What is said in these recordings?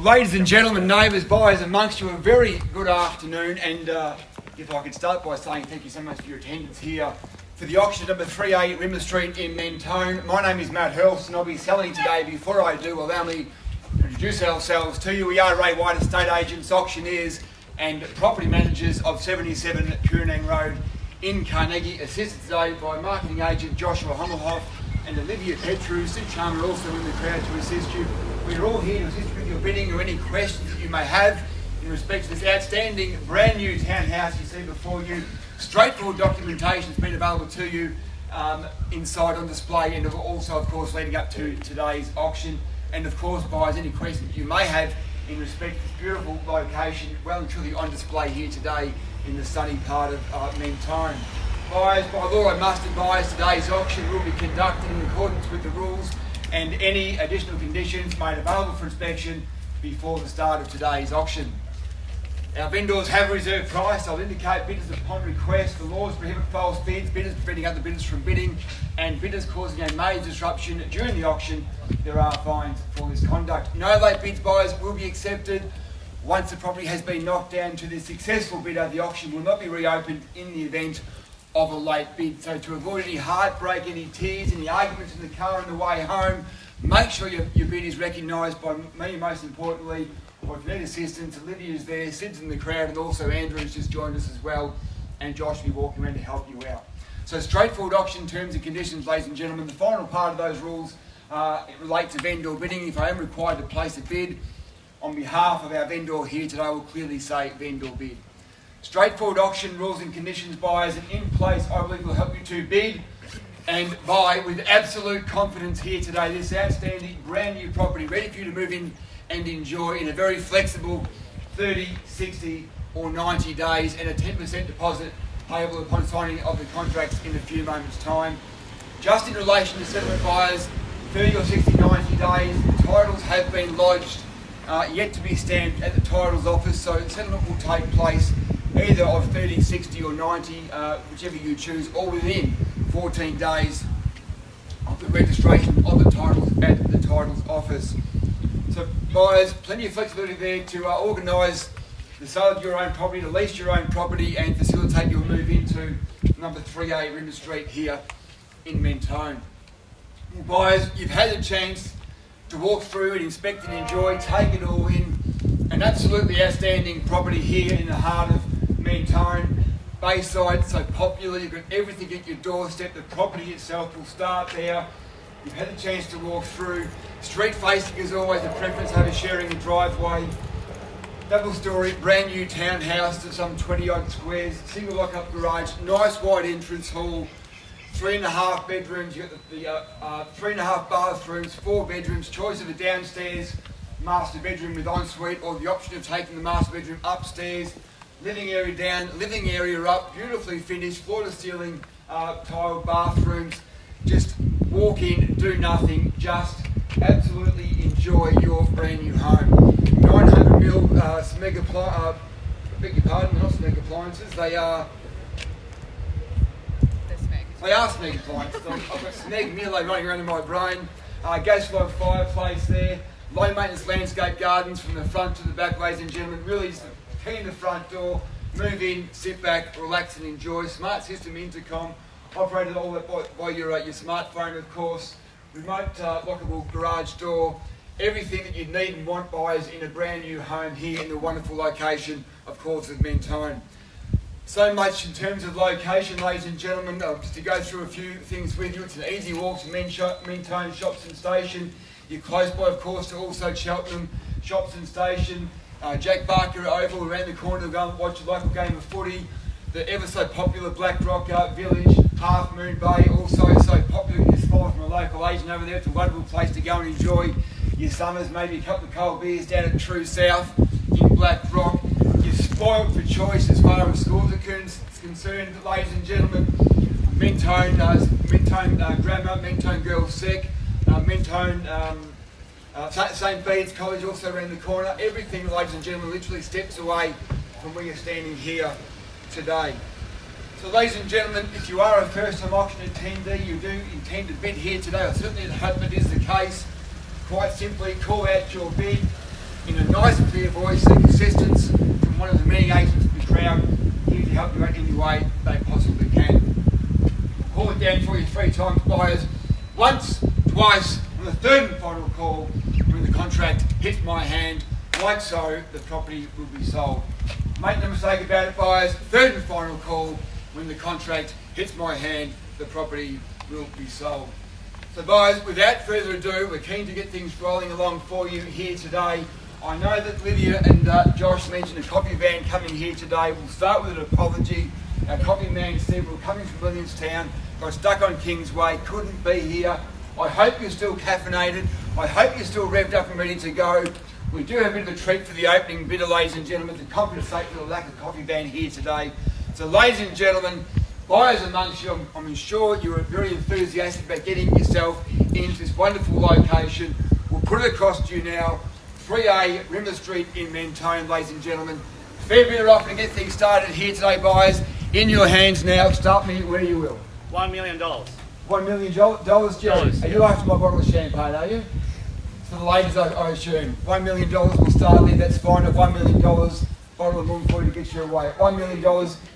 Ladies and gentlemen, neighbours, buyers amongst you, a very good afternoon, and if I could start by saying thank you so much for your attendance here for the auction number 3A Rimmer Street in Mentone. My name is Matt Hurst and I'll be selling today. Before I do, allow me to introduce ourselves to you. We are Ray White estate agents, auctioneers and property managers of 77 Carnegie Road in Carnegie, assisted today by marketing agent Joshua Hommelhoff and Olivia Petrou. Sid Charmer also in the crowd to assist you. We're all here to assist you with your bidding or any questions that you may have in respect to this outstanding brand new townhouse you see before you. Straightforward documentation has been available to you inside on display, and also of course leading up to today's auction. And of course, buyers, any questions that you may have in respect to this beautiful location, well and truly on display here today in the sunny part of Mentone. Buyers, by law I must advise today's auction will be conducted in accordance with the rules and any additional conditions made available for inspection before the start of today's auction. Our vendors have a reserve price. I'll indicate bidders upon request. The laws prohibit false bids, bidders preventing other bidders from bidding, and bidders causing a major disruption during the auction. There are fines for this conduct. No late bids, buyers, will be accepted. Once the property has been knocked down to the successful bidder, the auction will not be reopened in the event of a late bid. So to avoid any heartbreak, any tears, any arguments in the car on the way home, make sure your bid is recognised by me, most importantly, or if you need assistance, Olivia is there, Sid's in the crowd, and also Andrew has just joined us as well, and Josh will be walking around to help you out. So straightforward auction terms and conditions, ladies and gentlemen. The final part of those rules relate to vendor bidding. If I am required to place a bid on behalf of our vendor here today, I will clearly say vendor bid. Straightforward auction rules and conditions, buyers, and in place I believe will help you to bid and buy with absolute confidence here today. This outstanding brand new property ready for you to move in and enjoy in a very flexible 30, 60 or 90 days, and a 10% deposit payable upon signing of the contracts in a few moments time. Just in relation to settlement, buyers, 30 or 60, 90 days, titles have been lodged, yet to be stamped at the titles office, so settlement will take place either of 30, 60 or 90, whichever you choose, or within 14 days of the registration of the titles at the titles office. So buyers, plenty of flexibility there to organise the sale of your own property, to lease your own property and facilitate your move into number 3A Rimmer Street here in Mentone. Well, buyers, you've had a chance to walk through and inspect and enjoy, take it all in. An absolutely outstanding property here in the heart of Mentone. Bayside, so popular, you've got everything at your doorstep. The property itself will start there. You've had the chance to walk through. Street facing is always a preference over sharing a driveway. Double story, brand new townhouse of some 20 odd squares, single lock up garage, nice wide entrance hall, 3.5 bedrooms, you've got the 3.5 bathrooms, 4 bedrooms, choice of a downstairs master bedroom with ensuite, or the option of taking the master bedroom upstairs, living area down, living area up, beautifully finished, floor to ceiling tiled bathrooms. Just walk in, do nothing, just absolutely enjoy your brand new home. 900mm Smeg beg your pardon, not Smeg appliances, they are Smeg appliances. I've got Smeg Milo running around in my brain. Gas log fireplace there, low maintenance landscape gardens from the front to the back, ladies and gentlemen. Really just key in the front door, move in, sit back, relax and enjoy. Smart system intercom, operated all by your smartphone, of course. Remote lockable garage door. Everything that you'd need and want, buyers, in a brand new home here in the wonderful location, of course, of Mentone. So much in terms of location, ladies and gentlemen. Just to go through a few things with you. It's an easy walk to Mentone Shops and Station. You're close by, of course, to also Cheltenham Shops and Station. Jack Barker Oval around the corner to go and watch a local game of footy. The ever so popular Blackrock Village, Half Moon Bay, also so popular. You spot from a local agent over there. It's a wonderful place to go and enjoy your summers. Maybe a couple of cold beers down at True South in Blackrock. You're spoiled for choice as far as schools are concerned, ladies and gentlemen. Mentone Grammar, Mentone Girls Sec, Mentone St. Bede's College also around the corner. Everything, ladies and gentlemen, literally steps away from where you're standing here today. So ladies and gentlemen, if you are a first-time auction attendee, you do intend to bid here today, I certainly hope it is the case. Quite simply, call out your bid, in a nice clear voice, seek assistance from one of the many agents of the crowd here to help you out any way they possibly can. Call it down for you 3 times, buyers. Once, twice, and the third and final call when the contract hits my hand. Like so, the property will be sold. Make no mistake about it, buyers. Third and final call when the contract hits my hand, the property will be sold. So buyers, without further ado, we're keen to get things rolling along for you here today. I know that Olivia and Josh mentioned a coffee van coming here today. We'll start with an apology. Our coffee man said we're coming from Williamstown, got stuck on Kingsway, couldn't be here. I hope you're still caffeinated. I hope you're still revved up and ready to go. We do have a bit of a treat for the opening bit, ladies and gentlemen, to compensate for the lack of coffee van here today. So ladies and gentlemen, buyers amongst you, I'm sure you are very enthusiastic about getting yourself into this wonderful location. We'll put it across to you now. 3A Rimmer Street in Mentone, ladies and gentlemen. Fair bit of offer to get things started here today, buyers. In your hands now. Start me where you will. $1 million. $1 million, Jerry? Are you after my bottle of champagne, are you? For the ladies, I assume. $1 million, we'll start there, that's fine. At $1 million, bottle of moon for you to get you away. $1 million,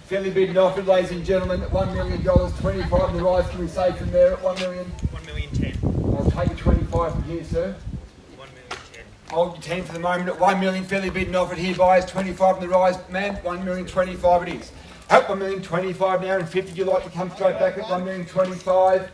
fairly bid and offered, ladies and gentlemen. At $1 million, 25 on the rise, can we say from there at $1 million? $1,010,000. I'll take a 25 from here, sir. $1,010,000. Hold your 10 for the moment at $1 million, fairly bid and offered here, buyers. 25 on the rise, man. $1,025,000 it is. At $1,025,000 now, and 50, you like to come straight back at $1,025,000.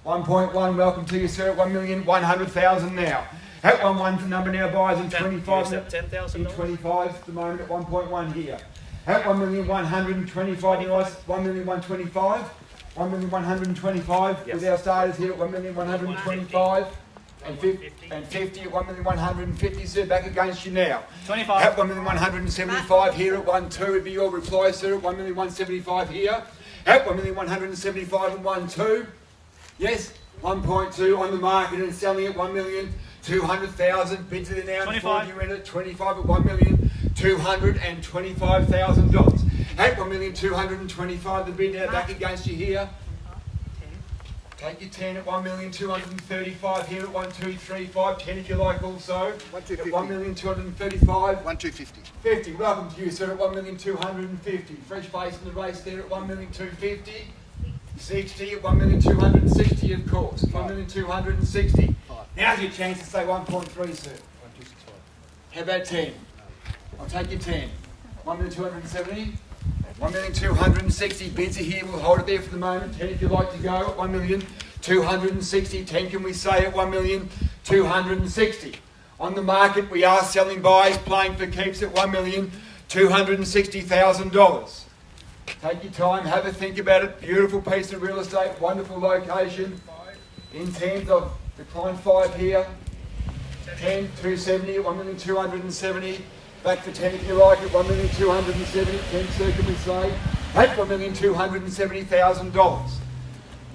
1.1, welcome to you, sir, at $1,100,000 now. At 1.1's the number now, buyers, and 25. $10,000. 25 at the moment at 1.1 here. At $1,125,000, nice. $1,125,000. $1,125,000 Yes. with our starters here at $1,125,000. And 50 at $1,150,000, sir, back against you now. 25. At $1,175,000 here at 1.2 would be your reply, sir, at $1,175,000 here. At $1,175,000 and 1.2. Yes, 1.2 on the market and selling at $1,200,000. Bids it now. 25. You in at 25 at $1,225,000. At $1,225,000, the bid now back against you here. Take your 10 at $1,235,000 here at 1,235,000. 10 if you like also. At $1,235,000. 1,250. 50. Welcome to you, sir, at $1,250,000. Fresh face in the race there at $1,250,000. 60 at $1,260,000, of course. $1,260,000. Now's your chance to say 1.3, sir. 1,265. How about 10? I'll take your 10. 1,270,000. 1,260,000. Bids are here. We'll hold it there for the moment. 10 if you'd like to go at 1,260,000. 10 can we say at 1,260,000. On the market, we are selling buys, playing for keeps at $1,260,000. Take your time, have a think about it. Beautiful piece of real estate, wonderful location. In terms of decline 5 here, 10, 270 at 1,270,000. Back for 10 if you like at 1,270,000. 10 sir, can we say? At $1,270,000.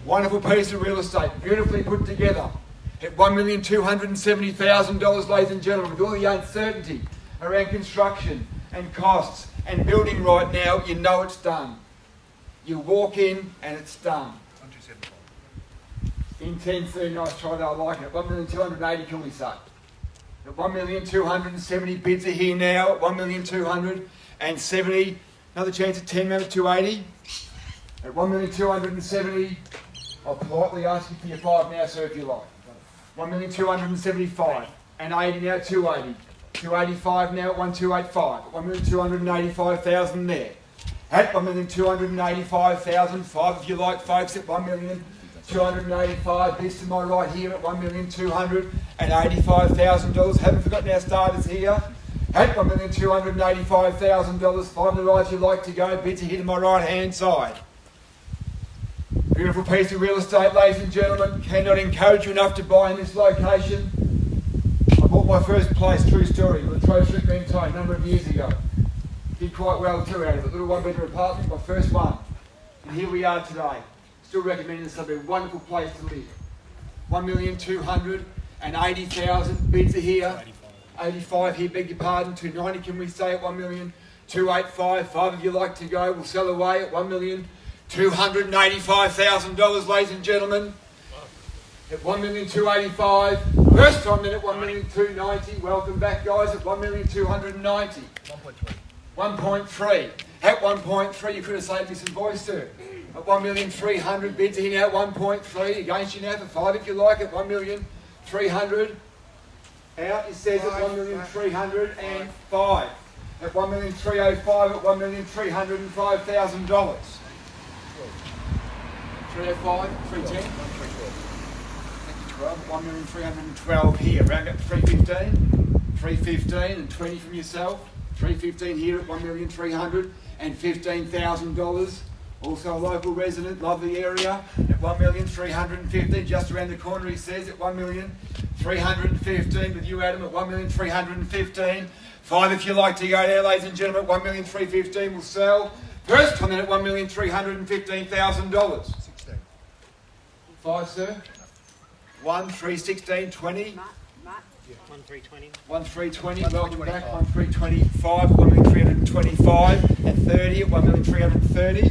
Wonderful piece of real estate, beautifully put together. At $1,270,000, ladies and gentlemen, with all the uncertainty around construction and costs and building right now, you know it's done. You walk in and it's done. 1,275. In 10, sir, nice try there, I like it. 1,280,000, can we say? At 1,270,000, bids are here now at 1,270,000. Another chance at 10, maybe 280. At 1,270,000, I'll politely ask you for your 5 now, sir, if you like. 1,275,000 and 80 now, 280. 285 now at 1,285. 1,285,000 there. At 1,285,000, 5 if you like, folks, at 1,285,000. This to my right here at $1,285,000. Haven't forgotten our starters here. At $1,285,000, 5 on the right if you like to go. Bids are here to my right hand side. Beautiful piece of real estate, ladies and gentlemen. Cannot encourage you enough to buy in this location. I bought my first place, true story, Latrobe Street, Mentone, a number of years ago. Did quite well too out of it. Little 1-bedroom apartment, my first one. And here we are today. Still recommending this to be a wonderful place to live. 1,280,000 bids are here. 85 here, beg your pardon. 290 can we say at 1,285,000. 5 if you like to go. We'll sell away at $1,285,000, ladies and gentlemen. at 1,285,000. First time then at 1,290,000. Welcome back, guys, at 1,290,000. 1.3. At 1.3, you could have saved me some voice too. At 1,300,000, bids are here now at 1.3. Against you now for 5 if you like, at 1,300,000. Out, it says at 1,305,000. At 1,305,000, at $1,305,000. 305, 310. 1,312 here. Round up to 315. 315 and 20 from yourself. 315 here at $1,315,000. Also a local resident, love the area, at 1,315,000, just around the corner he says, at 1,315,000 with you Adam at 1,315,000. 5 if you like to go there, ladies and gentlemen, at 1,315,000 will sell. First time then at $1,315,000. 16. 5 sir? 1, 3, 16, 20. 1320. 1,320, welcome back, 1,325, 1,325 at 30, at 1,330,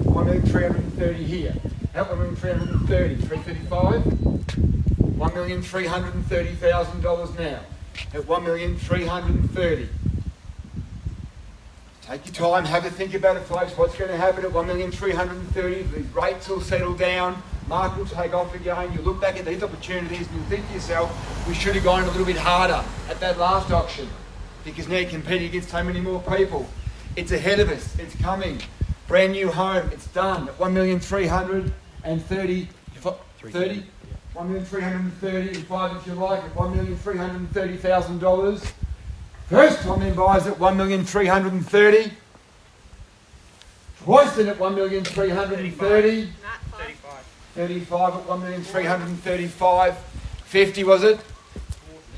1,330 here, at 1,330, 335, $1,330,000 now, at 1,330. Take your time, have a think about it folks, what's going to happen at 1,330, these rates will settle down, market will take off again, you look back at these opportunities and you think to yourself, we should have gone a little bit harder at that last auction because now you're competing against so many more people. It's ahead of us, it's coming. Brand new home, it's done at 1,330,000, 1,335 if you like, at $1,330,000. First time then buys at 1,330,000. Twice then at 1,330,000. 35 at 1,335,000. 50 was it?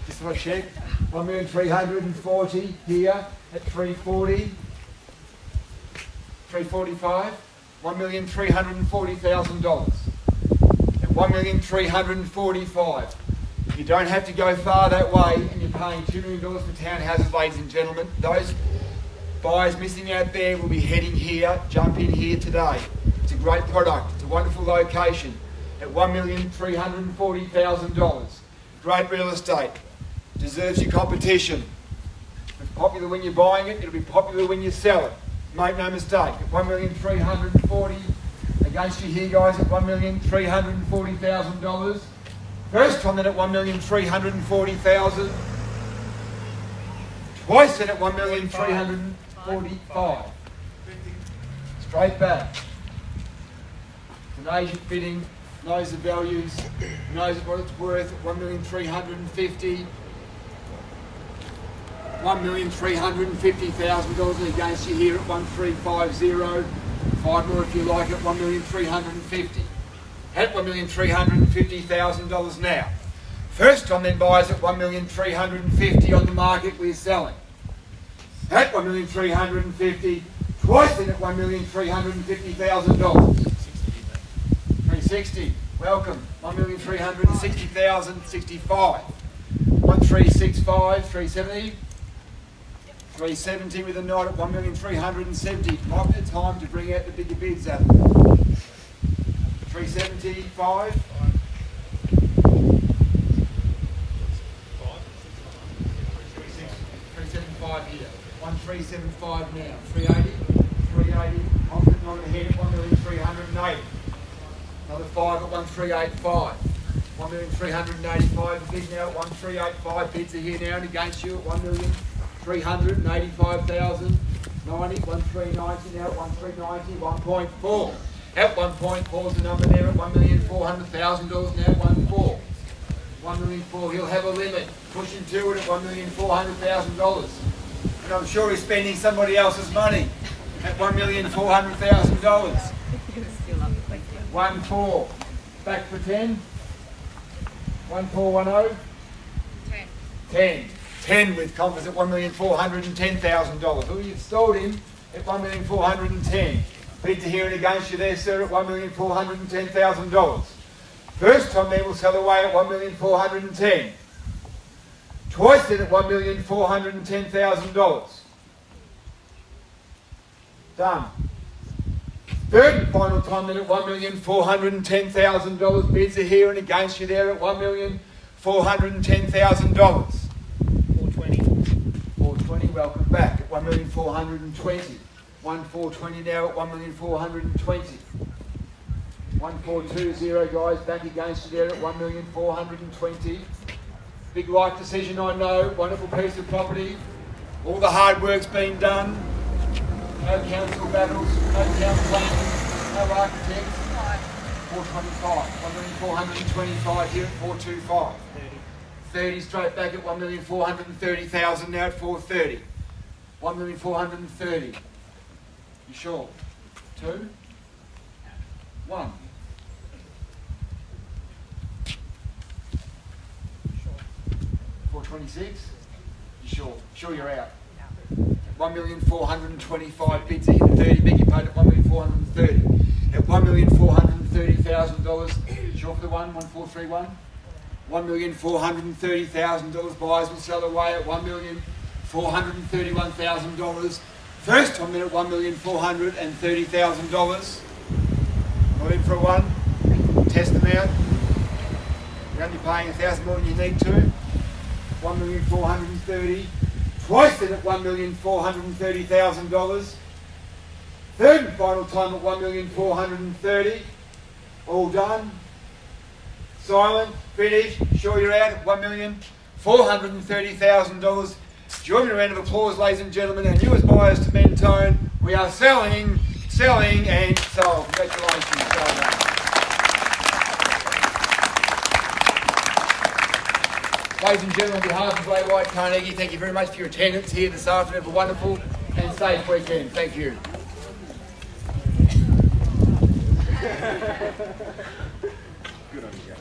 Just want to check. 1,340,000 here at 340. 345. $1,340,000. At 1,345,000. You don't have to go far that way and you're paying $2 million for townhouses, ladies and gentlemen. Those buyers missing out there will be heading here, jump in here today. It's a great product, it's a wonderful location at $1,340,000. Great real estate, deserves your competition. It's popular when you're buying it, it'll be popular when you sell it. Make no mistake, at $1,340,000 against you here guys at $1,340,000. First time then at $1,340,000. Twice then at $1,345,000. Straight back. It's an agent bidding, knows the values, knows what it's worth at $1,350,000. $1,350,000 against you here at 1,350. 5 more if you like at $1,350,000. At $1,350,000 now. First time then buyers at $1,350,000 on the market we're selling. At $1,350,000. Twice then at $1,350,000. 360. Welcome. $1,360,000. 65. 1,365. 370. 370 with a nod at $1,370,000. Might be the time to bring out the bigger bids at 375. 375 here. 1,375 now. 380. 380. Confident on ahead at 1,380,000. Another 5 at 1,385. 1,385 bid now at 1,385. Bids are here now and against you at 1,385,000. 90, 1,390 now at 1,390, 1.4. At 1.4 is the number there at $1,400,000 now at 1.4. 1,400,000, he'll have a limit. Pushing to it at $1,400,000. And I'm sure he's spending somebody else's money at $1,400,000. 1.4. Back for 10. 1,410. 10. 10 with confidence at $1,410,000. Well, you've stalled him at $1,410,000. Bids are here and against you there, sir, at $1,410,000. First time then will sell away at $1,410,000. Twice then at $1,410,000. Done. Third and final time then at $1,410,000. Bids are here and against you there at $1,410,000. 420. 420, welcome back at 1,420,000. 1,420 now at 1,420,000. 1,420 guys, back against you there at 1,420,000. Big right decision, I know. Wonderful piece of property. All the hard work's been done. No council battles, no town planning, no architects. 425, 1,425 here at 425. 30 straight back at 1,430,000 now at 430. 1,430,000. You sure? 2? 1. 426? You sure? Sure you're out? 1,425,000 bids are hit at 30, beg your pardon, at 1,430,000. At $1,430,000, sure for the one, 1,431? $1,430,000 buyers will sell away at $1,431,000. First time in at $1,430,000. Not in for a one. Test them out. You're only paying $1,000 more than you need to. 1,430,000. Twice then at $1,430,000. Third and final time at 1,430,000. All done. Silent. Finished. Sure you're out at $1,430,000. Join me in a round of applause, ladies and gentlemen, our newest buyers to Mentone. We are selling, and sold. Congratulations. Well done. Ladies and gentlemen, on behalf of Ray White Carnegie, thank you very much for your attendance here this afternoon. Have a wonderful and safe weekend. Thank you. Good on you, Gary.